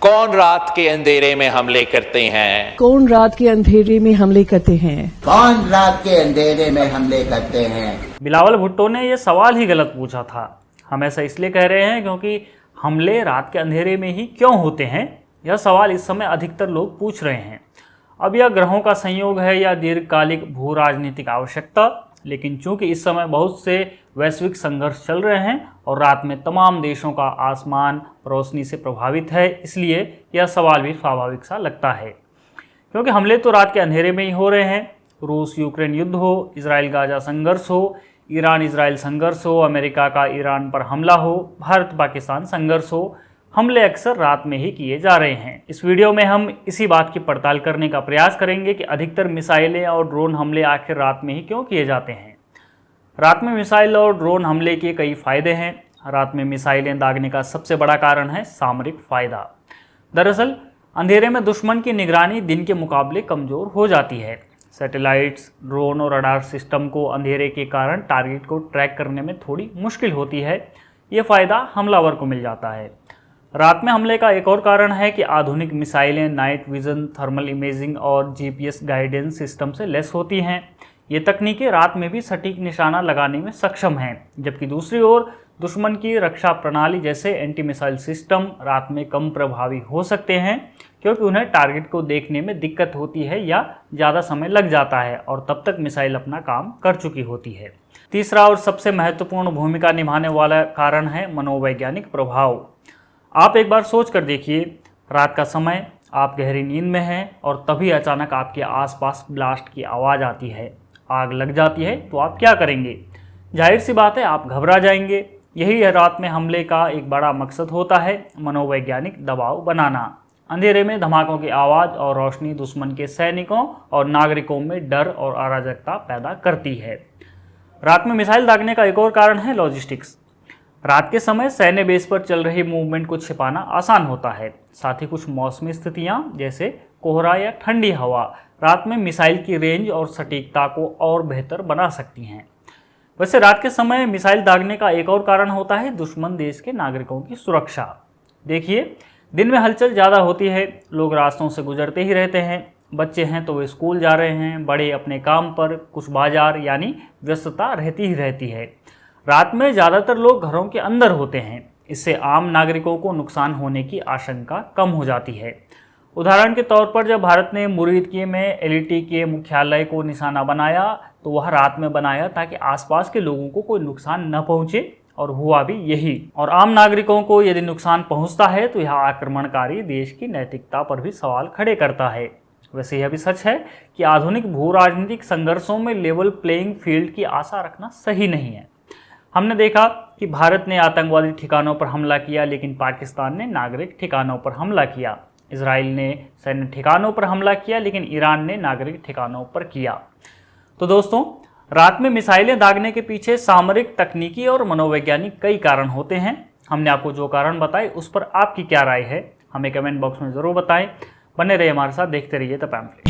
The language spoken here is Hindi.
कौन रात के अंधेरे में हमले करते हैं? कौन रात के अंधेरे में हमले करते हैं? कौन रात के अंधेरे में हमले करते हैं? बिलावल भुट्टो ने यह सवाल ही गलत पूछा था। हम ऐसा इसलिए कह रहे हैं क्योंकि हमले रात के अंधेरे में ही क्यों होते हैं, यह सवाल इस समय अधिकतर लोग पूछ रहे हैं। अब यह ग्रहों का संयोग है या दीर्घकालिक भू राजनीतिक आवश्यकता, लेकिन चूंकि इस समय बहुत से वैश्विक संघर्ष चल रहे हैं और रात में तमाम देशों का आसमान रोशनी से प्रभावित है, इसलिए यह सवाल भी स्वाभाविक सा लगता है। क्योंकि हमले तो रात के अंधेरे में ही हो रहे हैं। रूस यूक्रेन युद्ध हो, इजराइल गाजा संघर्ष हो, ईरान इजराइल संघर्ष हो, अमेरिका का ईरान पर हमला हो, भारत पाकिस्तान संघर्ष हो, हमले अक्सर रात में ही किए जा रहे हैं। इस वीडियो में हम इसी बात की पड़ताल करने का प्रयास करेंगे कि अधिकतर मिसाइलें और ड्रोन हमले आखिर रात में ही क्यों किए जाते हैं। रात में मिसाइल और ड्रोन हमले के कई फायदे हैं। रात में मिसाइलें दागने का सबसे बड़ा कारण है सामरिक फायदा। दरअसल अंधेरे में दुश्मन की निगरानी दिन के मुकाबले कमज़ोर हो जाती है। सैटेलाइट्स, ड्रोन और रडार सिस्टम को अंधेरे के कारण टारगेट को ट्रैक करने में थोड़ी मुश्किल होती है। ये फ़ायदा हमलावर को मिल जाता है। रात में हमले का एक और कारण है कि आधुनिक मिसाइलें नाइट विज़न, थर्मल इमेजिंग और जीपीएस गाइडेंस सिस्टम से लैस होती हैं। ये तकनीकें रात में भी सटीक निशाना लगाने में सक्षम हैं, जबकि दूसरी ओर दुश्मन की रक्षा प्रणाली जैसे एंटी मिसाइल सिस्टम रात में कम प्रभावी हो सकते हैं, क्योंकि उन्हें टारगेट को देखने में दिक्कत होती है या ज़्यादा समय लग जाता है और तब तक मिसाइल अपना काम कर चुकी होती है। तीसरा और सबसे महत्वपूर्ण भूमिका निभाने वाला कारण है मनोवैज्ञानिक प्रभाव। आप एक बार सोच कर देखिए, रात का समय आप गहरी नींद में हैं और तभी अचानक आपके आसपास ब्लास्ट की आवाज़ आती है, आग लग जाती है, तो आप क्या करेंगे? जाहिर सी बात है, आप घबरा जाएंगे। यही रात में हमले का एक बड़ा मकसद होता है, मनोवैज्ञानिक दबाव बनाना। अंधेरे में धमाकों की आवाज़ और रोशनी दुश्मन के सैनिकों और नागरिकों में डर और अराजकता पैदा करती है। रात में मिसाइल दागने का एक और कारण है लॉजिस्टिक्स। रात के समय सैन्य बेस पर चल रही मूवमेंट को छिपाना आसान होता है। साथ ही कुछ मौसमी स्थितियां जैसे कोहरा या ठंडी हवा रात में मिसाइल की रेंज और सटीकता को और बेहतर बना सकती हैं। वैसे रात के समय मिसाइल दागने का एक और कारण होता है दुश्मन देश के नागरिकों की सुरक्षा। देखिए, दिन में हलचल ज़्यादा होती है, लोग रास्तों से गुजरते ही रहते हैं। बच्चे हैं तो वे स्कूल जा रहे हैं, बड़े अपने काम पर, कुछ बाजार, यानी व्यस्तता रहती ही रहती है। रात में ज़्यादातर लोग घरों के अंदर होते हैं। इससे आम नागरिकों को नुकसान होने की आशंका कम हो जाती है। उदाहरण के तौर पर जब भारत ने मुरीदकी में एलईटी के मुख्यालय को निशाना बनाया तो वह रात में बनाया ताकि आसपास के लोगों को कोई नुकसान न पहुंचे, और हुआ भी यही। और आम नागरिकों को यदि नुकसान पहुंचता है तो यह आक्रमणकारी देश की नैतिकता पर भी सवाल खड़े करता है। वैसे यह भी सच है कि आधुनिक भू राजनीतिक संघर्षों में लेवल प्लेइंग फील्ड की आशा रखना सही नहीं है। हमने देखा कि भारत ने आतंकवादी ठिकानों पर हमला किया, लेकिन पाकिस्तान ने नागरिक ठिकानों पर हमला किया। इजराइल ने सैन्य ठिकानों पर हमला किया, लेकिन ईरान ने नागरिक ठिकानों पर किया। तो दोस्तों, रात में मिसाइलें दागने के पीछे सामरिक, तकनीकी और मनोवैज्ञानिक कई कारण होते हैं। हमने आपको जो कारण बताए उस पर आपकी क्या राय है, हमें कमेंट बॉक्स में ज़रूर बताएं। बने रहिए हमारे साथ, देखते रहिए द पैम्फलेट।